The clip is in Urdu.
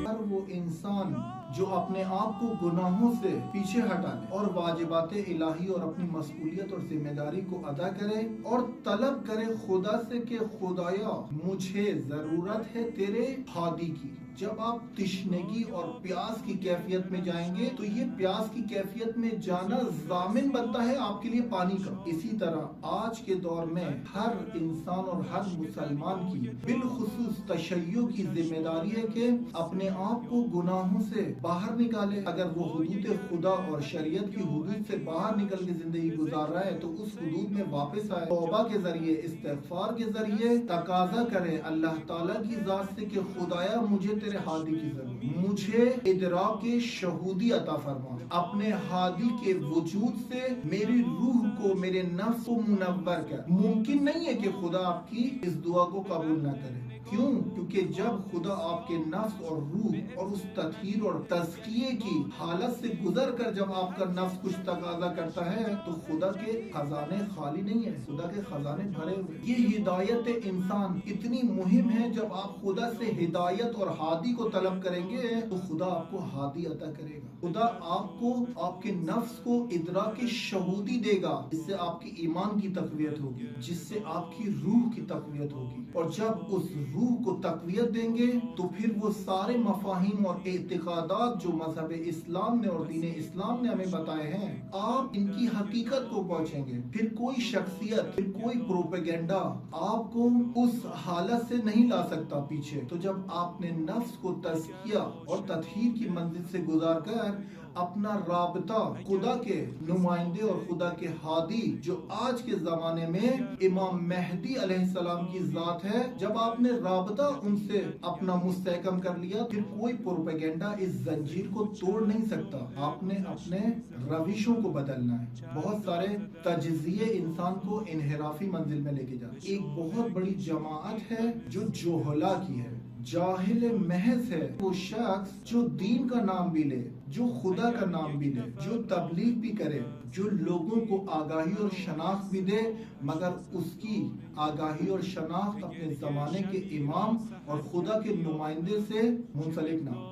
ہر وہ انسان جو اپنے آپ کو گناہوں سے پیچھے ہٹا لے اور واجبات الہی اور اپنی مسئولیت اور ذمہ داری کو ادا کرے اور طلب کرے خدا سے کہ خدایا مجھے ضرورت ہے تیرے ہادی کی۔ جب آپ تشنگی اور پیاس کی کیفیت میں جائیں گے تو یہ پیاس کی کیفیت میں جانا ضامن بنتا ہے آپ کے لیے پانی کا۔ اسی طرح آج کے دور میں ہر انسان اور ہر مسلمان کی بالخصوص تشیع کی ذمہ داری ہے کہ اپنے آپ کو گناہوں سے باہر نکالے۔ اگر وہ حدود خدا اور شریعت کی حدود سے باہر نکل کے زندگی گزار رہا ہے تو اس حدود میں واپس آئے، توبہ کے ذریعے، استغفار کے ذریعے تقاضا کرے اللہ تعالیٰ کی ذات سے کہ خدایا مجھے تیرے ہادی کی ضرورت، مجھے ادراک شہودی عطا فرما، اپنے ہادی کے وجود سے میری روح کو، میرے نفس کو منور کر۔ ممکن نہیں ہے کہ خدا آپ کی اس دعا کو قبول نہ کرے۔ کیوں؟ کیونکہ جب خدا آپ کے نفس اور روح اور اس تطہیر اور تزکیے کی حالت سے گزر کر جب آپ کا نفس کچھ تقاضا کرتا ہے تو خدا کے خزانے خالی نہیں ہیں، خدا کے خزانے بھرے ہوئے۔ یہ ہدایت انسان اتنی مہم ہے، جب آپ خدا سے ہدایت اور ہادی کو طلب کریں گے تو خدا آپ کو ہادی عطا کرے گا۔ خدا آپ کو، آپ کے نفس کو ادراک شہودی دے گا، جس سے آپ کی ایمان کی تقویت ہوگی، جس سے آپ کی روح کی تقویت ہوگی۔ اور جب اس روح کو تقویت دیں گے تو پھر وہ سارے مفاہیم اور اعتقادات جو مذہب اسلام نے اور دین اسلام نے ہمیں بتائے ہیں، آپ ان کی حقیقت کو پہنچیں گے۔ پھر کوئی شخصیت، پھر کوئی پروپیگنڈا آپ کو اس حالت سے نہیں لا سکتا پیچھے۔ تو جب آپ نے نفس کو تزکیہ اور تطہیر کی منزل سے گزار کر اپنا رابطہ خدا کے نمائندے اور خدا کے ہادی جو آج کے زمانے میں امام مہدی علیہ السلام کی ذات ہے، جب آپ نے رابطہ ان سے اپنا مستحکم کر لیا، پھر کوئی پروپیگنڈا اس زنجیر کو توڑ نہیں سکتا۔ آپ نے اپنے روشوں کو بدلنا ہے۔ بہت سارے تجزیے انسان کو انحرافی منزل میں لے کے جاتے ہیں۔ ایک بہت بڑی جماعت ہے جو جوہلا کی ہے، جاہل محض ہے وہ شخص جو دین کا نام بھی لے، جو خدا کا نام بھی لے، جو تبلیغ بھی کرے، جو لوگوں کو آگاہی اور شناخت بھی دے، مگر اس کی آگاہی اور شناخت اپنے زمانے کے امام اور خدا کے نمائندے سے منسلک نہ ہو۔